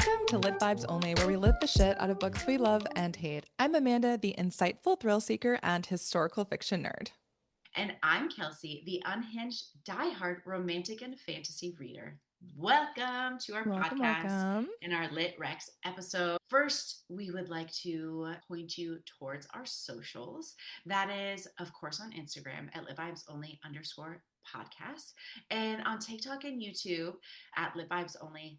Welcome to Lit Vibes Only, where we lit the shit out of books we love and hate. I'm Amanda, the insightful thrill seeker and historical fiction nerd. And I'm Kelsey, the unhinged, diehard romantic and fantasy reader. Welcome to our Welcome, podcast welcome. and our Lit Rex episode. First, we would like to point you towards our socials. That is, of course, on Instagram at litvibesonly_podcast and on TikTok and YouTube at litvibesonly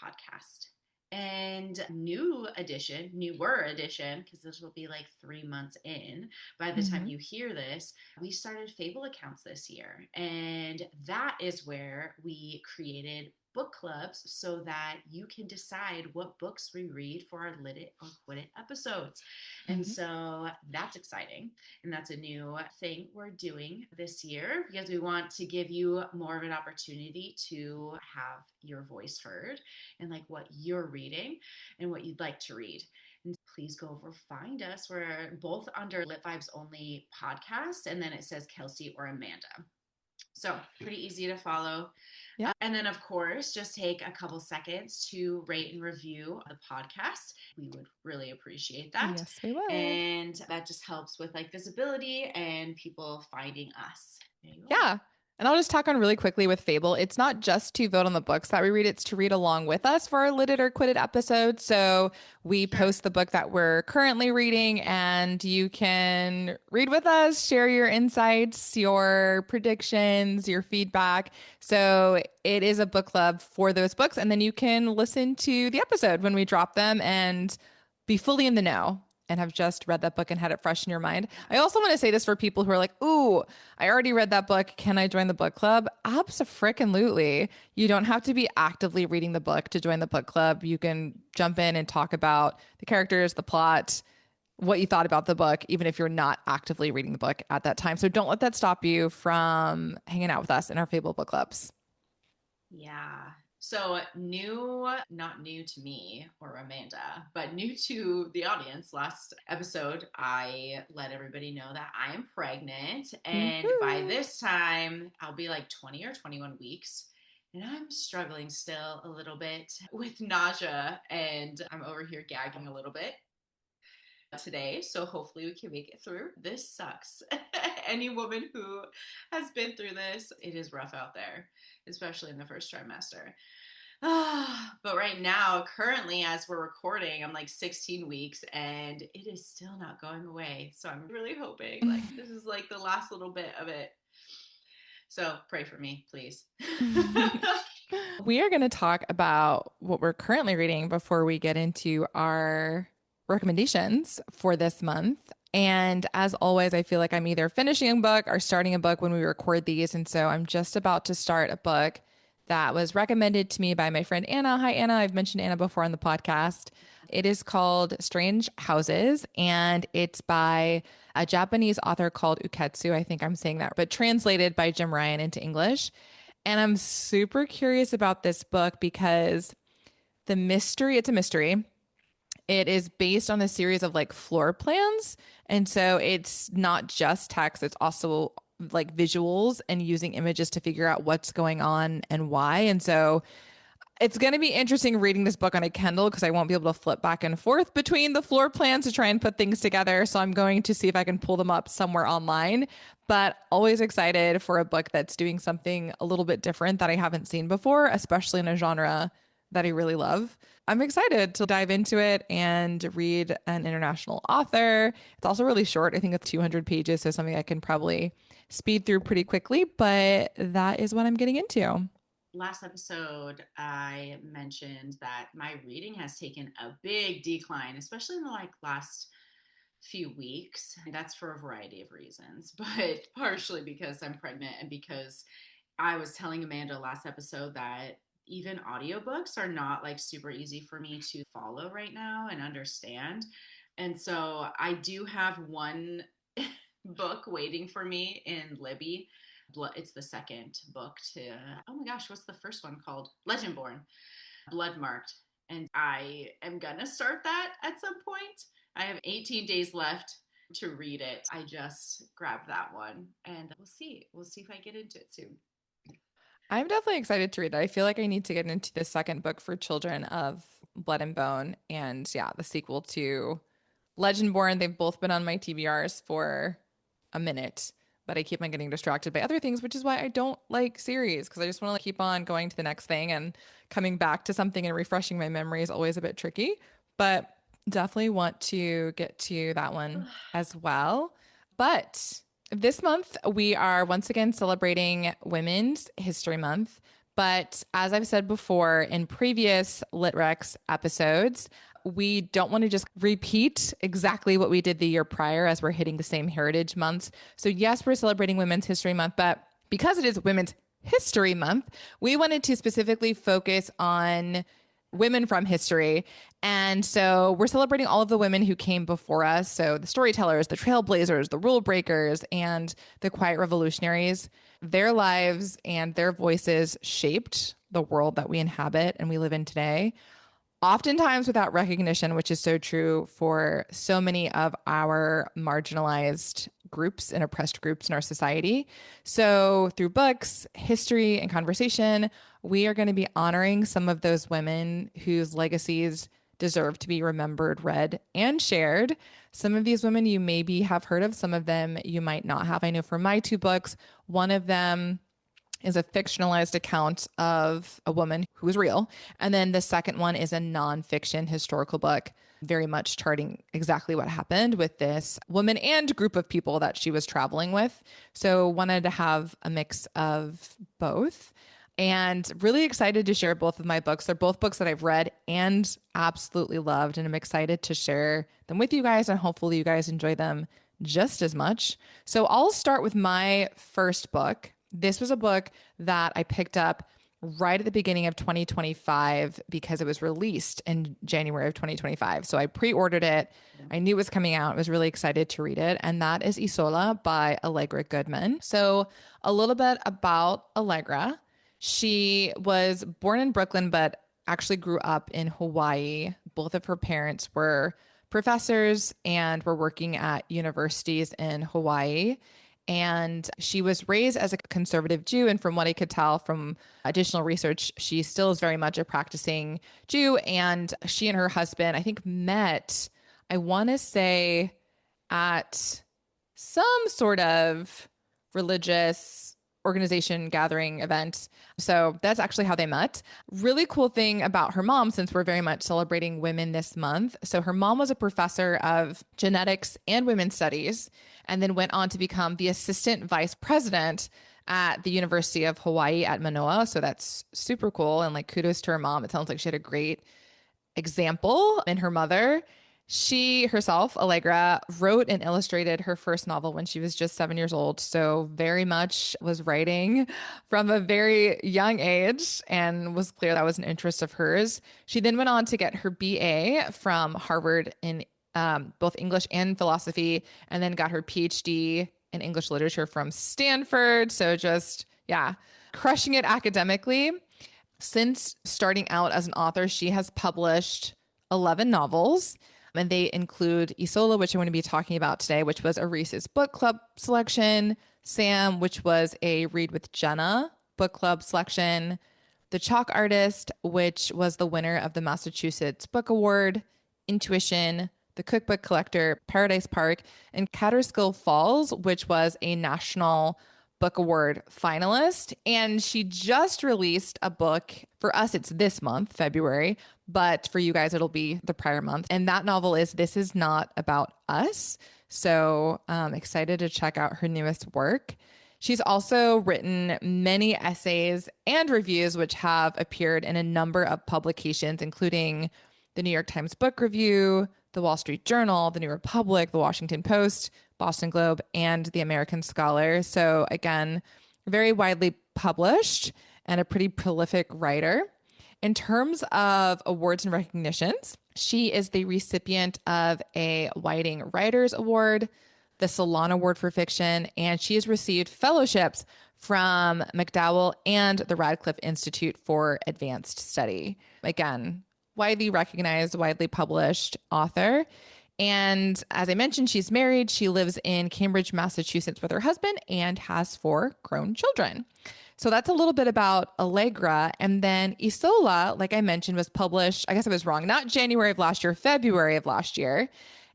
podcast. And newer edition, because this will be like 3 months in by the time you hear this, we started Fable accounts this year. And that is where we created book clubs so that you can decide what books we read for our Lit It or Quit It episodes. And so that's exciting. And that's a new thing we're doing this year because we want to give you more of an opportunity to have your voice heard and like what you're reading and what you'd like to read. And please go over, find us. We're both under Lit Vibes Only podcast, and then it says Kelsey or Amanda. So pretty easy to follow. Yeah. And then, of course, just take a couple seconds to rate and review the podcast. We would really appreciate that. Yes, we will. And that just helps with like visibility and people finding us. Yeah. And I'll just talk on really quickly with Fable. It's not just to vote on the books that we read, it's to read along with us for our Lit It or Quit It episode. So we post the book that we're currently reading, and you can read with us, share your insights, your predictions, your feedback. So it is a book club for those books. And then you can listen to the episode when we drop them and be fully in the know and have just read that book and had it fresh in your mind. I also want to say this for people who are like, ooh, I already read that book. Can I join the book club? Abso-frickin-lutely. You don't have to be actively reading the book to join the book club. You can jump in and talk about the characters, the plot, what you thought about the book, even if you're not actively reading the book at that time. So don't let that stop you from hanging out with us in our Fable book clubs. Yeah. So not new to me or Amanda, but new to the audience. Last episode, I let everybody know that I am pregnant. And by this time, I'll be like 20 or 21 weeks. And I'm struggling still a little bit with nausea. And I'm over here gagging a little bit today. So hopefully we can make it through. This sucks. Any woman who has been through this, it is rough out there, especially in the first trimester. But right now, currently, as we're recording, I'm like 16 weeks and it is still not going away. So I'm really hoping like this is like the last little bit of it. So pray for me, please. We are going to talk about what we're currently reading before we get into our recommendations for this month. And as always, I feel like I'm either finishing a book or starting a book when we record these. And so I'm just about to start a book that was recommended to me by my friend Anna. Hi, Anna. I've mentioned Anna before on the podcast. It is called Strange Houses, and it's by a Japanese author called Uketsu. I think I'm saying that, but translated by Jim Ryan into English. And I'm super curious about this book because it's a mystery. It is based on a series of like floor plans. And so it's not just text, it's also like visuals and using images to figure out what's going on and why. And so it's going to be interesting reading this book on a Kindle because I won't be able to flip back and forth between the floor plans to try and put things together. So I'm going to see if I can pull them up somewhere online. But always excited for a book that's doing something a little bit different that I haven't seen before, especially in a genre that I really love. I'm excited to dive into it and read an international author. It's also really short. I think it's 200 pages, so something I can probably speed through pretty quickly, but that is what I'm getting into. Last episode, I mentioned that my reading has taken a big decline, especially in the like last few weeks. And that's for a variety of reasons, but partially because I'm pregnant and because I was telling Amanda last episode that even audiobooks are not like super easy for me to follow right now and understand. And so I do have one book waiting for me in Libby. It's the second book to, oh my gosh, what's the first one called? Legendborn, Bloodmarked. And I am going to start that at some point. I have 18 days left to read it. I just grabbed that one and we'll see. We'll see if I get into it soon. I'm definitely excited to read it. I feel like I need to get into the second book for children of Blood and Bone, and yeah, the sequel to Legendborn. They've both been on my TBRs for a minute, but I keep on getting distracted by other things, which is why I don't like series because I just want to keep on going to the next thing, and coming back to something and refreshing my memory is always a bit tricky. But definitely want to get to that one as well. But this month, we are once again celebrating Women's History Month. But as I've said before in previous LitRex episodes, we don't want to just repeat exactly what we did the year prior as we're hitting the same heritage months. So, yes, we're celebrating Women's History Month, but because it is Women's History Month, we wanted to specifically focus on women from history. And so we're celebrating all of the women who came before us. So the storytellers, the trailblazers, the rule breakers, and the quiet revolutionaries. Their lives and their voices shaped the world that we inhabit and we live in today, oftentimes without recognition, which is so true for so many of our marginalized groups and oppressed groups in our society. So, through books, history, and conversation, we are going to be honoring some of those women whose legacies deserve to be remembered, read, and shared. Some of these women you maybe have heard of, some of them you might not have. I know for my two books, one of them is a fictionalized account of a woman who was real. And then the second one is a nonfiction historical book, very much charting exactly what happened with this woman and group of people that she was traveling with. So wanted to have a mix of both. And really excited to share both of my books. They're both books that I've read and absolutely loved. And I'm excited to share them with you guys. And hopefully you guys enjoy them just as much. So I'll start with my first book. This was a book that I picked up right at the beginning of 2025 because it was released in January of 2025. So I pre-ordered it. I knew it was coming out. I was really excited to read it. And that is Isola by Allegra Goodman. So a little bit about Allegra. She was born in Brooklyn, but actually grew up in Hawaii. Both of her parents were professors and were working at universities in Hawaii. And she was raised as a conservative Jew. And from what I could tell from additional research, she still is very much a practicing Jew. And she and her husband, I think, met, I want to say, at some sort of religious organization gathering event. So that's actually how they met. Really cool thing about her mom, since we're very much celebrating women this month. So her mom was a professor of genetics and women's studies, and then went on to become the assistant vice president at the University of Hawaii at Manoa. So that's super cool. And like kudos to her mom. It sounds like she had a great example in her mother. She herself, Allegra, wrote and illustrated her first novel when she was just 7 years old. So very much was writing from a very young age and was clear that was an interest of hers. She then went on to get her BA from Harvard in both English and philosophy, and then got her PhD in English literature from Stanford. So just, yeah, crushing it academically. Since starting out as an author, she has published 11 novels, and they include Isola, which I'm going to be talking about today, which was a Reese's Book Club selection, Sam, which was a Read with Jenna book club selection, The Chalk Artist, which was the winner of the Massachusetts Book Award, Intuition, The Cookbook Collector, Paradise Park, and Catterskill Falls, which was a National Book Award finalist. And she just released a book. For us, it's this month, February, but for you guys, it'll be the prior month. And that novel is This Is Not About Us. So excited to check out her newest work. She's also written many essays and reviews, which have appeared in a number of publications, including the New York Times Book Review, the Wall Street Journal, the New Republic, the Washington Post, Boston Globe, and the American Scholar. So again, very widely published and a pretty prolific writer. In terms of awards and recognitions, she is the recipient of a Whiting Writers Award, the Salon Award for Fiction, and she has received fellowships from MacDowell and the Radcliffe Institute for Advanced Study. Again, widely recognized, widely published author. And as I mentioned, she's married. She lives in Cambridge, Massachusetts with her husband and has 4 grown children. So that's a little bit about Allegra. And then Isola, like I mentioned, was published, I guess I was wrong, not January of last year, February of last year.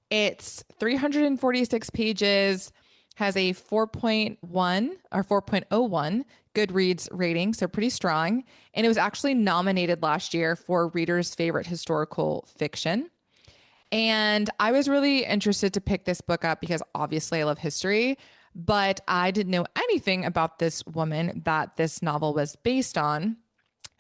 It's 346 pages, has a 4.1 or 4.01 Goodreads rating, so pretty strong. And it was actually nominated last year for Reader's Favorite Historical Fiction. And I was really interested to pick this book up because obviously I love history, but I didn't know anything about this woman that this novel was based on.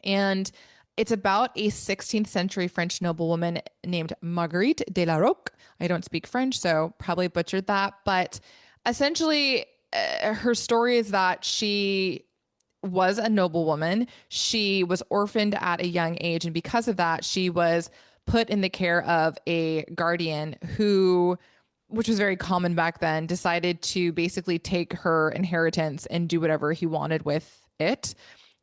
And it's about a 16th century French noblewoman named Marguerite de la Roque. I don't speak French, so probably butchered that. But essentially, her story is that she was a noblewoman. She was orphaned at a young age. And because of that, she was put in the care of a guardian who, which was very common back then, decided to basically take her inheritance and do whatever he wanted with it,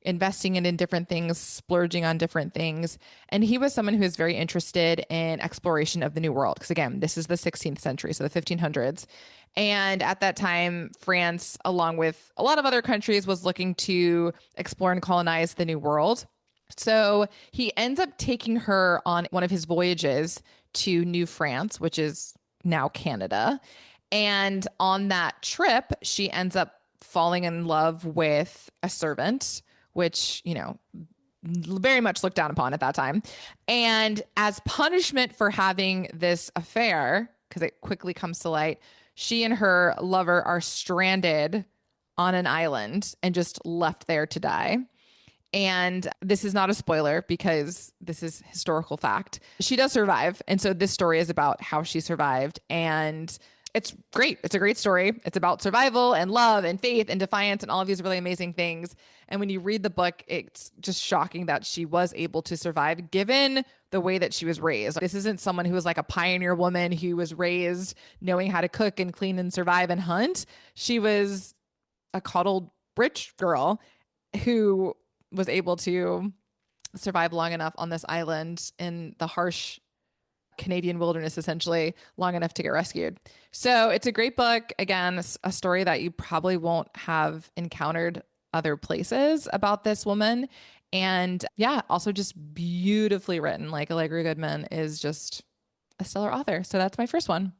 investing it in different things, splurging on different things. And he was someone who was very interested in exploration of the New World. Because again, this is the 16th century, so the 1500s. And at that time, France, along with a lot of other countries, was looking to explore and colonize the New World. So he ends up taking her on one of his voyages to New France, which is now Canada. And on that trip, she ends up falling in love with a servant, which, very much looked down upon at that time. And as punishment for having this affair, because it quickly comes to light, she and her lover are stranded on an island and just left there to die. And this is not a spoiler because this is historical fact. She does survive. And so this story is about how she survived. And it's great. It's a great story. It's about survival and love and faith and defiance and all of these really amazing things. And when you read the book, it's just shocking that she was able to survive given the way that she was raised. This isn't someone who was like a pioneer woman who was raised knowing how to cook and clean and survive and hunt. She was a coddled rich girl who was able to survive long enough on this island in the harsh Canadian wilderness, essentially, long enough to get rescued. So it's a great book. Again, a story that you probably won't have encountered other places about this woman. And yeah, also just beautifully written. Like Allegra Goodman is just a stellar author. So that's my first one.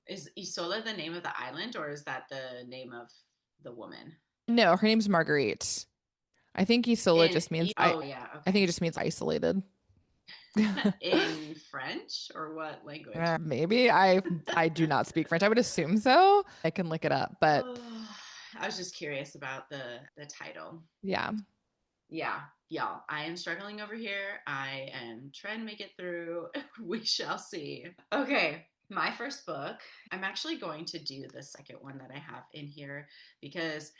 Is Isola the name of the island, or is that the name of the woman? No, her name's Marguerite. I think Isola In just means oh yeah, I think it okay. just means isolated. In French or what language? Maybe I do not speak French. I would assume so. I can look it up, but Oh, I was just curious about the title. yeah. Yeah, y'all, I am struggling over here. I am trying to make it through. We shall see. Okay, my first book. I'm actually going to do the second one that I have in here because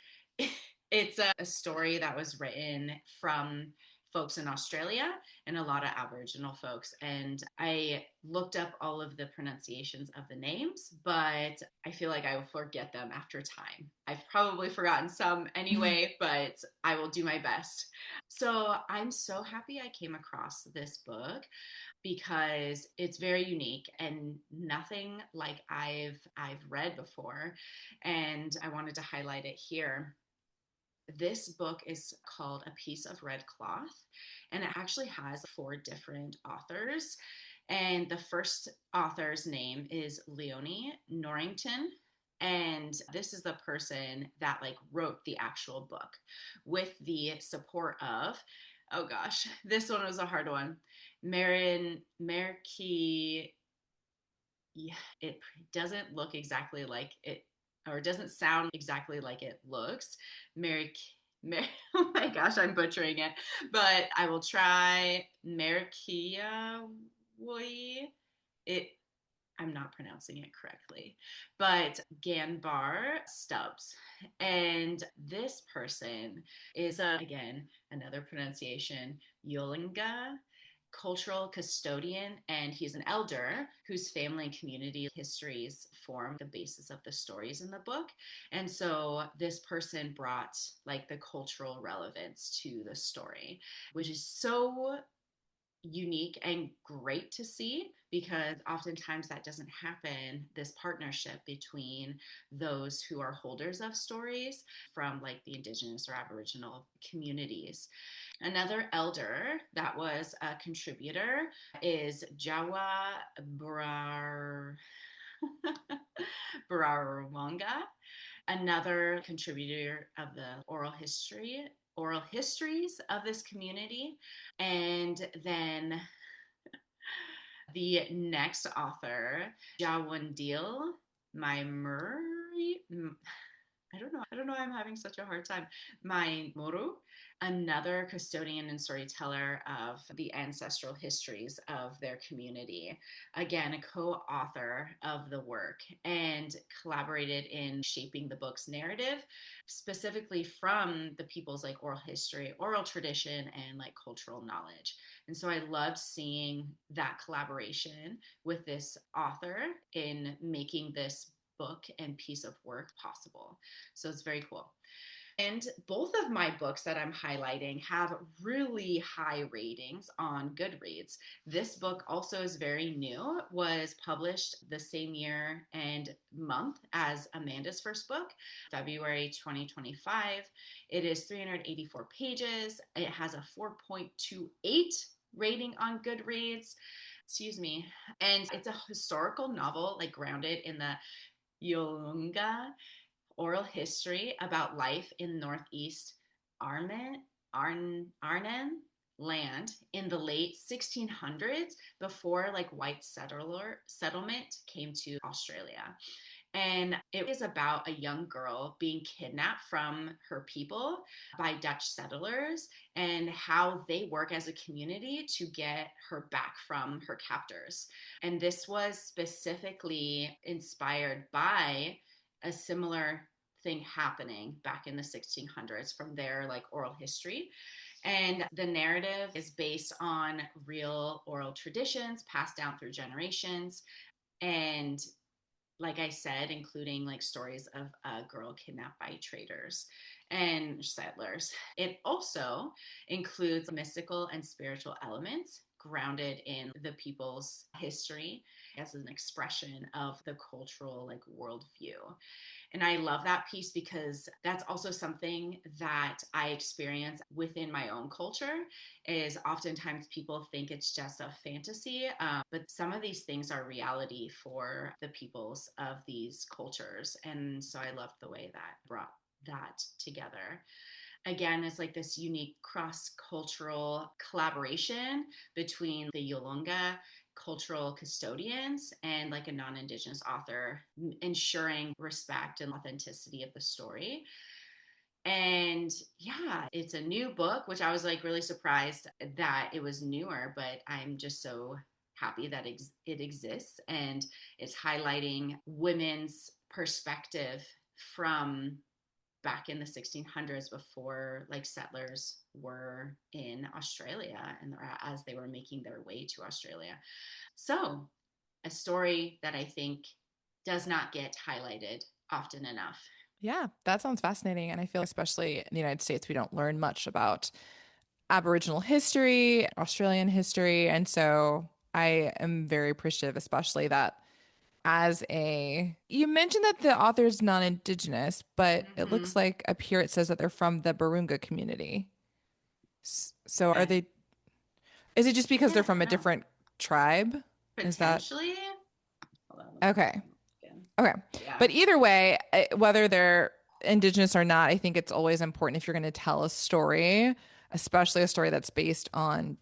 it's a story that was written from folks in Australia and a lot of Aboriginal folks. And I looked up all of the pronunciations of the names, but I feel like I will forget them after time. I've probably forgotten some anyway, but I will do my best. So I'm so happy I came across this book because it's very unique and nothing like I've read before, and I wanted to highlight it here. This book is called A Piece of Red Cloth, and it actually has four different authors. And the first author's name is Leonie Norrington. And this is the person that like wrote the actual book with the support of, oh gosh, this one was a hard one. Marin Merki, yeah, it doesn't look exactly like it, or it doesn't sound exactly like it looks. Mary, Mary oh my gosh, I'm butchering it, but I will try. Marikia it I'm not pronouncing it correctly, but Ganbar Stubbs. And this person is, again, another pronunciation, Yolinga, cultural custodian, and he's an elder whose family and community histories form the basis of the stories in the book. And so this person brought like the cultural relevance to the story, which is so unique and great to see because oftentimes that doesn't happen, this partnership between those who are holders of stories from like the indigenous or aboriginal communities. Another elder that was a contributor is Jawa Burarawanga, another contributor of the oral histories of this community. And then the next author, Jawandil Maimuri. I don't know why I'm having such a hard time. Maimoru, another custodian and storyteller of the ancestral histories of their community. Again, a co-author of the work and collaborated in shaping the book's narrative, specifically from the people's like oral history, oral tradition, and like cultural knowledge. And so I loved seeing that collaboration with this author in making this book and piece of work possible. So it's very cool. And both of my books that I'm highlighting have really high ratings on Goodreads. This book also is very new, was published the same year and month as Amanda's first book, February 2025. It is 384 pages. It has a 4.28 rating on Goodreads. Excuse me. And it's a historical novel, like grounded in the Yolnga oral history about life in Northeast Arnhem land in the late 1600s before like white settlement came to Australia. And it is about a young girl being kidnapped from her people by Dutch settlers and how they work as a community to get her back from her captors. And this was specifically inspired by a similar thing happening back in the 1600s from their like oral history. And the narrative is based on real oral traditions passed down through generations. And like I said, including like stories of a girl kidnapped by traders and settlers. It also includes mystical and spiritual elements grounded in the people's history as an expression of the cultural like worldview. And I love that piece because that's also something that I experience within my own culture is oftentimes people think it's just a fantasy, but some of these things are reality for the peoples of these cultures. And so I loved the way that brought that together. Again, it's like this unique cross-cultural collaboration between the Yolnga cultural custodians and like a non-indigenous author, ensuring respect and authenticity of the story. And yeah, it's a new book, which I was like really surprised that it was newer, but I'm just so happy that it exists, and it's highlighting women's perspective from back in the 1600s before like settlers were in Australia and as they were making their way to Australia. So, a story that I think does not get highlighted often enough. Yeah, that sounds fascinating. And I feel, especially in the United States, we don't learn much about Aboriginal history, Australian history. And so I am very appreciative, especially that you mentioned that the author's non-Indigenous, but it Mm-hmm. looks like up here it says that they're from the Barunga community. So are Okay. they, is it just because Yeah, they're I from don't a know. different tribe? Is that Potentially. Hold on, let me look okay? again. Okay. Yeah. But either way, whether they're indigenous or not, I think it's always important if you're going to tell a story, especially a story that's based on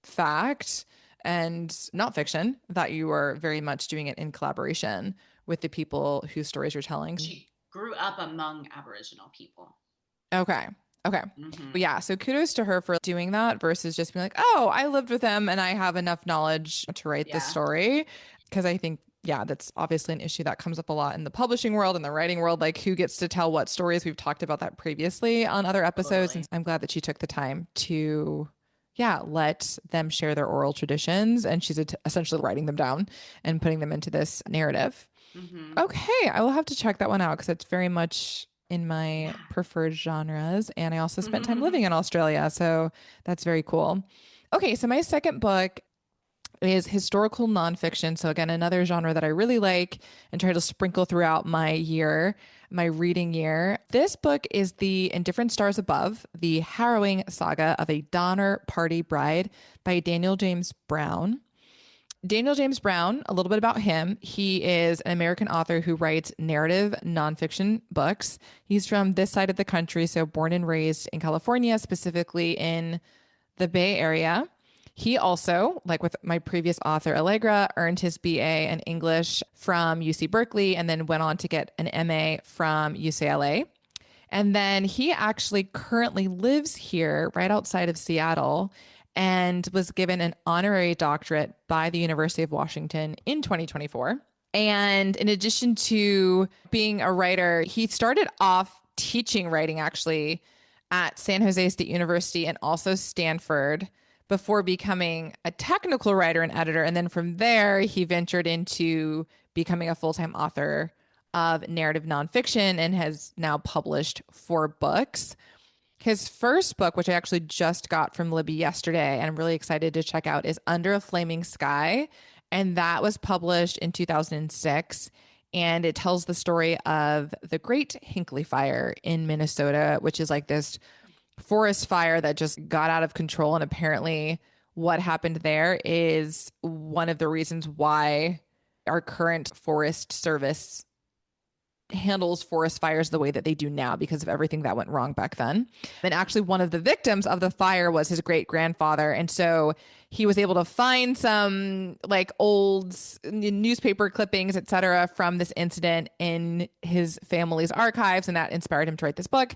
fact and not fiction, that you are very much doing it in collaboration with the people whose stories you're telling. She grew up among Aboriginal people. Okay. Okay. Mm-hmm. Well, yeah. So kudos to her for doing that versus just being like, oh, I lived with them and I have enough knowledge to write the Yeah, story. Because I think, yeah, that's obviously an issue that comes up a lot in the publishing world and the writing world. Like, who gets to tell what stories? We've talked about that previously on other episodes. And totally. I'm glad that she took the time to, yeah, let them share their oral traditions. And she's essentially writing them down and putting them into this narrative. Mm-hmm. Okay, I will have to check that one out because it's very much in my Yeah. preferred genres. And I also spent time living in Australia. So that's very cool. Okay, so my second book is historical nonfiction. So again, another genre that I really like and try to sprinkle throughout my year, my reading year. This book is The Indifferent Stars Above, the harrowing saga of a Donner Party Bride by Daniel James Brown. Daniel James Brown, a little bit about him. He is an American author who writes narrative nonfiction books. He's from this side of the country, so born and raised in California, specifically in the Bay Area. He also, like with my previous author, Allegra, earned his BA in English from UC Berkeley and then went on to get an MA from UCLA. And then he actually currently lives here right outside of Seattle and was given an honorary doctorate by the University of Washington in 2024. And in addition to being a writer, he started off teaching writing actually at San Jose State University and also Stanford before becoming a technical writer and editor. And then from there, he ventured into becoming a full-time author of narrative nonfiction and has now published 4 books. His first book, which I actually just got from Libby yesterday and I'm really excited to check out, is Under a Flaming Sky. And that was published in 2006. And it tells the story of the Great Hinkley Fire in Minnesota, which is like this forest fire that just got out of control. And apparently, what happened there is one of the reasons why our current Forest Service handles forest fires the way that they do now because of everything that went wrong back then. And actually, one of the victims of the fire was his great grandfather. And so he was able to find some like old newspaper clippings, et cetera, from this incident in his family's archives. And that inspired him to write this book.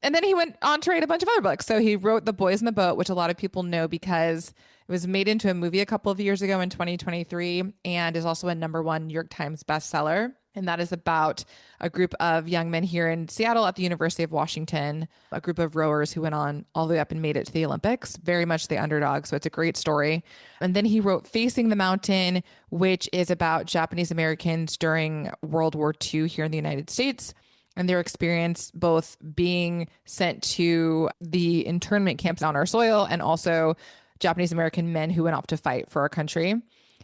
And then he went on to write a bunch of other books. So he wrote The Boys in the Boat, which a lot of people know because it was made into a movie a couple of years ago in 2023 and is also a #1 New York Times bestseller. And that is about a group of young men here in Seattle at the University of Washington, a group of rowers who went on all the way up and made it to the Olympics, very much the underdog. So it's a great story. And then he wrote Facing the Mountain, which is about Japanese Americans during World War II here in the United States and their experience both being sent to the internment camps on our soil and also Japanese American men who went off to fight for our country.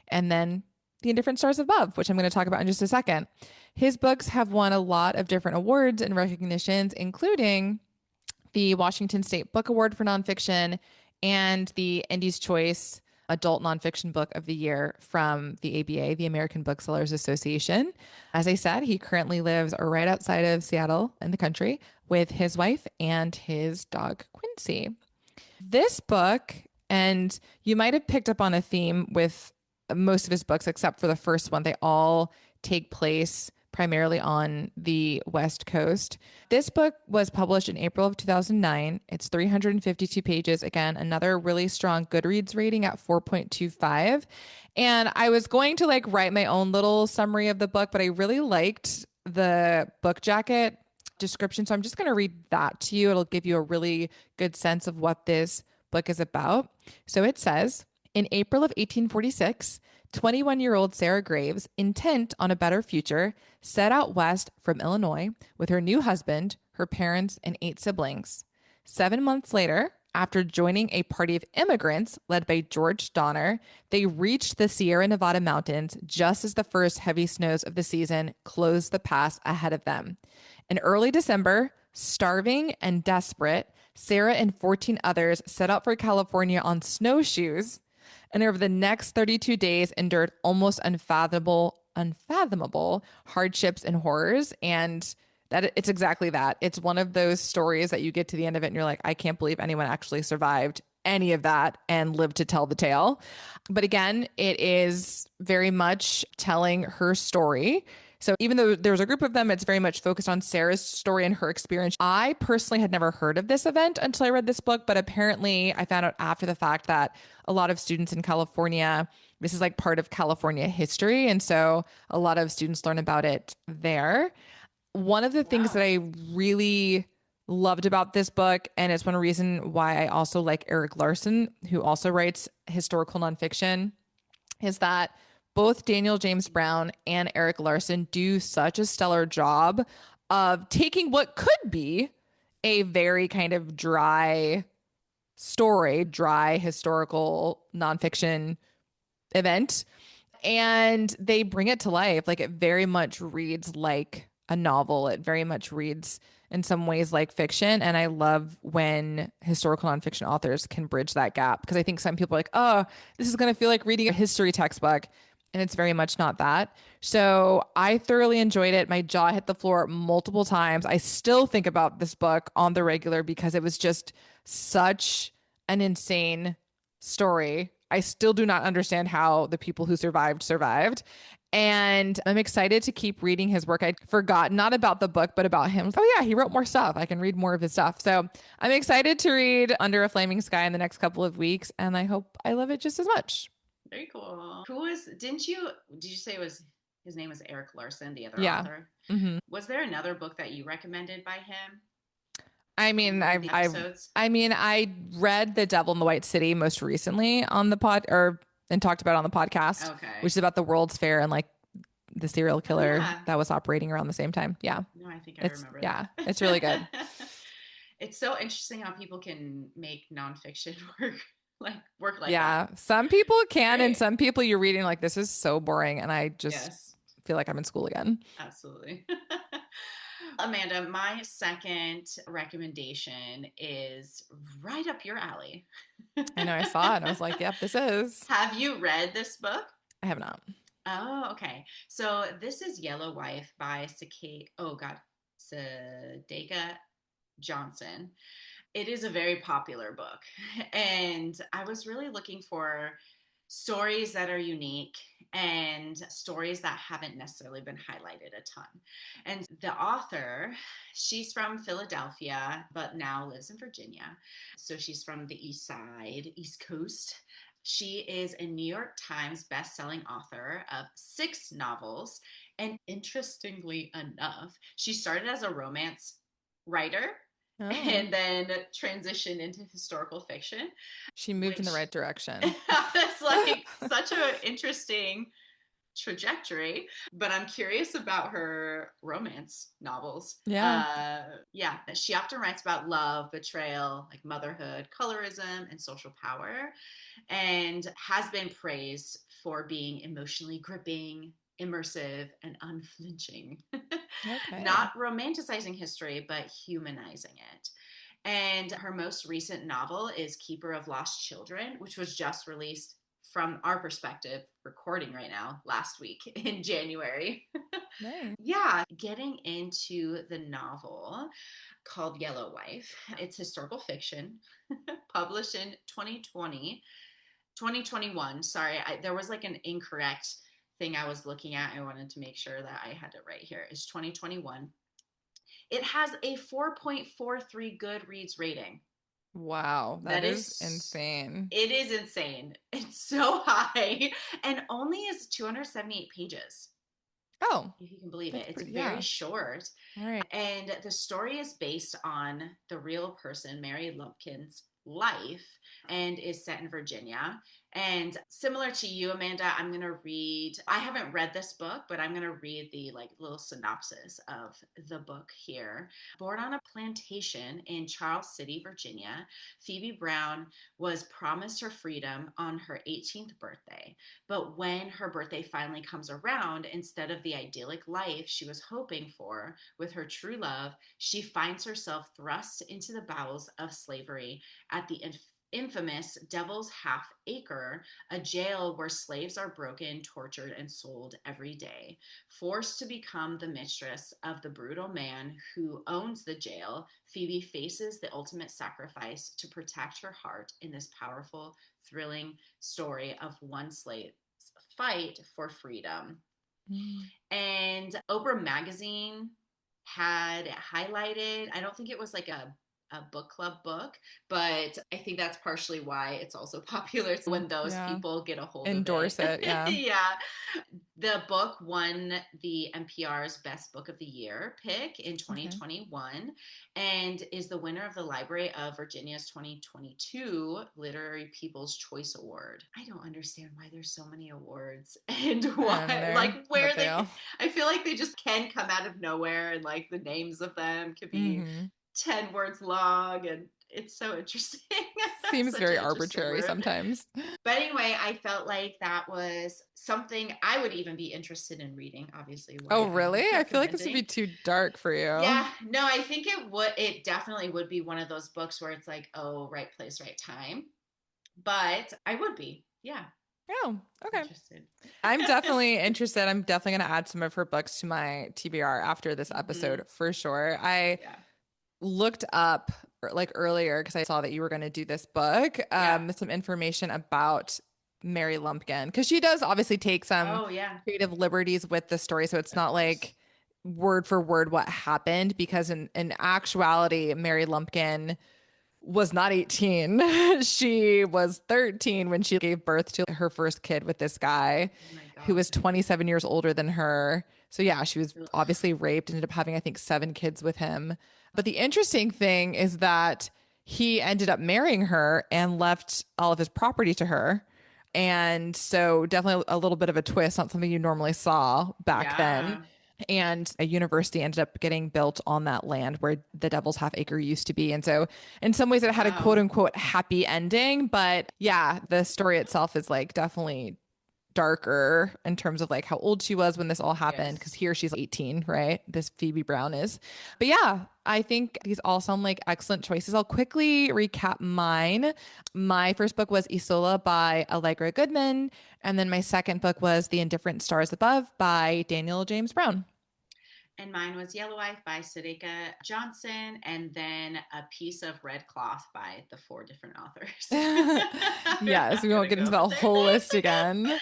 And then The Indifferent Stars Above, which I'm going to talk about in just a second. His books have won a lot of different awards and recognitions, including the Washington State Book Award for Nonfiction and the Indie's Choice Adult Nonfiction Book of the Year from the ABA, the American Booksellers Association. As I said, he currently lives right outside of Seattle in the country with his wife and his dog, Quincy. This book, and you might have picked up on a theme with most of his books, except for the first one, they all take place primarily on the West Coast. This book was published in April of 2009. It's 352 pages. Again, another really strong Goodreads rating at 4.25. And I was going to like write my own little summary of the book, but I really liked the book jacket description. So I'm just going to read that to you. It'll give you a really good sense of what this book is about. So it says, in April of 1846, 21-year-old Sarah Graves, intent on a better future, set out west from Illinois with her new husband, her parents, and 8 siblings. 7 months later, after joining a party of immigrants led by George Donner, they reached the Sierra Nevada mountains just as the first heavy snows of the season closed the pass ahead of them. In early December, starving and desperate, Sarah and 14 others set out for California on snowshoes, and over the next 32 days endured almost unfathomable hardships and horrors. And that it's exactly that. It's one of those stories that you get to the end of it and you're like, I can't believe anyone actually survived any of that and lived to tell the tale. But again, it is very much telling her story. So even though there's a group of them, it's very much focused on Sarah's story and her experience. I personally had never heard of this event until I read this book, but apparently I found out after the fact that a lot of students in California, this is like part of California history. And so a lot of students learn about it there. One of the things that I really loved about this book, and it's one reason why I also like Erik Larson, who also writes historical nonfiction, is that both Daniel James Brown and Erik Larson do such a stellar job of taking what could be a very kind of dry story, dry historical nonfiction event, and they bring it to life. Like it very much reads like a novel. It very much reads in some ways like fiction. And I love when historical nonfiction authors can bridge that gap because I think some people are like, oh, this is going to feel like reading a history textbook. And it's very much not that. So I thoroughly enjoyed it. My jaw hit the floor multiple times. I still think about this book on the regular because it was just such an insane story. I still do not understand how the people who survived survived. And I'm excited to keep reading his work. I'd forgotten not about the book, but about him. Oh, yeah, he wrote more stuff. I can read more of his stuff. So I'm excited to read Under a Flaming Sky in the next couple of weeks. And I hope I love it just as much. Very cool. Did you say it was, his name was Eric Larson, the other Yeah. author? Hmm. Was there another book that you recommended by him I on mean, one of the episodes? I read The Devil in the White City most recently on the pod or and talked about it on the podcast, which Okay. is about the World's Fair and like the serial Oh killer yeah. that was operating around the same time. Yeah. No, I think I It's remember yeah, that. it's really good. It's so interesting how people can make nonfiction work like that. Yeah. Some people It's can and great. some people you're reading like this is so boring and I just Yes, feel like I'm in school again. absolutely. Amanda, my second recommendation is right up your alley. I know I saw it and I was like, yep, this is. Have you read this book? I have not. Oh, okay. So this is Yellow Wife by Sadeqa Johnson. It is a very popular book. And I was really looking for stories that are unique and stories that haven't necessarily been highlighted a ton. And the author, she's from Philadelphia, but now lives in Virginia. So she's from the East Side, East Coast. She is a New York Times best-selling author of 6 novels. And interestingly enough, she started as a romance writer Oh, and then transitioned into historical fiction, she moved in the which right direction. it's like such an interesting trajectory. But I'm curious about her romance novels. Yeah. Yeah, she often writes about love, betrayal, like motherhood, colorism, and social power, and has been praised for being emotionally gripping, immersive, and unflinching. Okay. Not romanticizing history, but humanizing it. And her most recent novel is Keeper of Lost Children, which was just released from our perspective, recording right now, last week in January. Nice. Yeah, getting into the novel called Yellow Wife. It's historical fiction, published in 2021. Sorry, there was like an incorrect thing I was looking at. I wanted to make sure that I had it right here. It's 2021. It has a 4.43 Goodreads rating. Wow, that That is is, insane. it is insane. It's so high and only is 278 pages, Oh, if you can believe it. that's It's pretty. very Yeah. short. All right. And the story is based on the real person, Mary Lumpkin's life, and is set in Virginia. And similar to you, Amanda, I'm going to read, I haven't read this book, but I'm going to read the like little synopsis of the book here. Born on a plantation in Charles City, Virginia, Phoebe Brown was promised her freedom on her 18th birthday. But when her birthday finally comes around, instead of the idyllic life she was hoping for with her true love, she finds herself thrust into the bowels of slavery at the infamous Devil's Half Acre, a jail where slaves are broken, tortured, and sold every day. Forced to become the mistress of the brutal man who owns the jail, Phoebe faces the ultimate sacrifice to protect her heart in this powerful, thrilling story of one slave's fight for freedom. Mm. And Oprah Magazine had highlighted, I don't think it was like a book club book, but I think that's partially why it's also popular when those Yeah. people get a hold of it. Endorse it. Yeah. Yeah. The book won the NPR's Best Book of the Year pick in Okay. 2021 and is the winner of the Library of Virginia's 2022 Literary People's Choice Award. I don't understand why there's so many awards and I don't why, know, like, but where they they, all. I feel like they just can come out of nowhere and, like, the names of them could be Hmm. 10 words long and it's so interesting. Seems Such very an interesting arbitrary word. sometimes. But anyway, I felt like that was something I would even be interested in reading, obviously, Oh, why I'm really? I feel like this would be recommending. too dark for you. Yeah, no, I think it definitely would be one of those books where it's like, oh, right place, right time. But I would be, yeah, Oh, okay. interested. I'm definitely interested. I'm definitely going to add some of her books to my TBR after this Hmm. episode for sure. I Yeah, looked up like earlier because I saw that you were going to do this book, yeah. some information about Mary Lumpkin because she does obviously take some Oh, yeah, creative liberties with the story, so it's of not course. like word for word what happened because in actuality, Mary Lumpkin was not 18. She was 13 when she gave birth to her first kid with this guy Oh my who was God. 27 years older than her. So yeah, she was Ugh. obviously raped, ended up having, I think, 7 kids with him. But the interesting thing is that he ended up marrying her and left all of his property to her. And so definitely a little bit of a twist, not something you normally saw back then. Yeah. And a university ended up getting built on that land where the Devil's Half Acre used to be. And so, in some ways, it had a quote Wow. unquote happy ending. But yeah, the story itself is like definitely darker in terms of like how old she was when this all happened. Because Yes. here she's 18, right? This Phoebe Brown is. But yeah, I think these all sound like excellent choices. I'll quickly recap mine. My first book was Isola by Allegra Goodman. And then my second book was The Indifferent Stars Above by Daniel James Brown. And mine was Yellow Wife by Sadeqa Johnson, and then A Piece of Red Cloth by the four different authors. Yes, I'm we won't gonna get into go with the it. whole list again.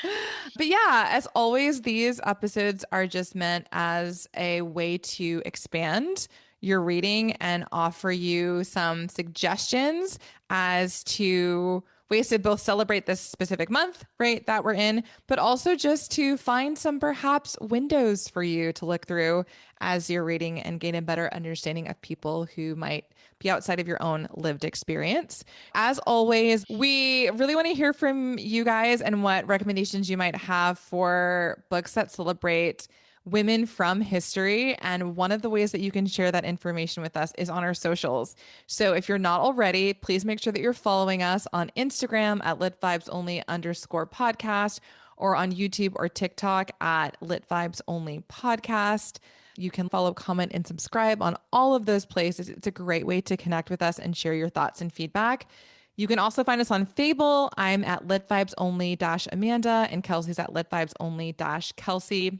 But yeah, as always, these episodes are just meant as a way to expand your reading and offer you some suggestions as to ways to both celebrate this specific month, right, that we're in, but also just to find some perhaps windows for you to look through as you're reading and gain a better understanding of people who might be outside of your own lived experience. As always, we really want to hear from you guys and what recommendations you might have for books that celebrate women from history. And one of the ways that you can share that information with us is on our socials. So if you're not already, please make sure that you're following us on Instagram at litvibesonly_podcast or on YouTube or TikTok at litvibesonlypodcast. You can follow, comment, and subscribe on all of those places. It's a great way to connect with us and share your thoughts and feedback. You can also find us on Fable. I'm at litvibesonly-Amanda, and Kelsey's at litvibesonly-Kelsey.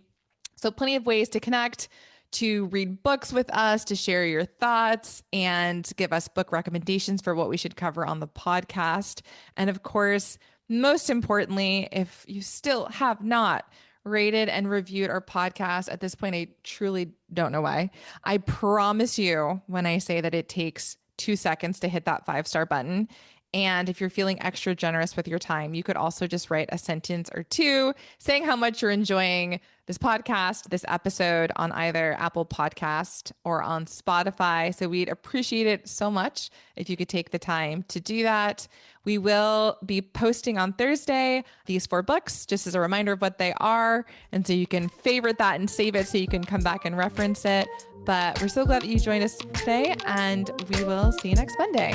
So plenty of ways to connect, to read books with us, to share your thoughts, and give us book recommendations for what we should cover on the podcast. And of course, most importantly, if you still have not rated and reviewed our podcast at this point, I truly don't know why. I promise you when I say that it takes 2 seconds to hit that 5-star button. And if you're feeling extra generous with your time, you could also just write a sentence or two saying how much you're enjoying this podcast, this episode on either Apple Podcast or on Spotify. So we'd appreciate it so much if you could take the time to do that. We will be posting on Thursday these 4 books, just as a reminder of what they are. And so you can favorite that and save it so you can come back and reference it. But we're so glad that you joined us today, and we will see you next Monday.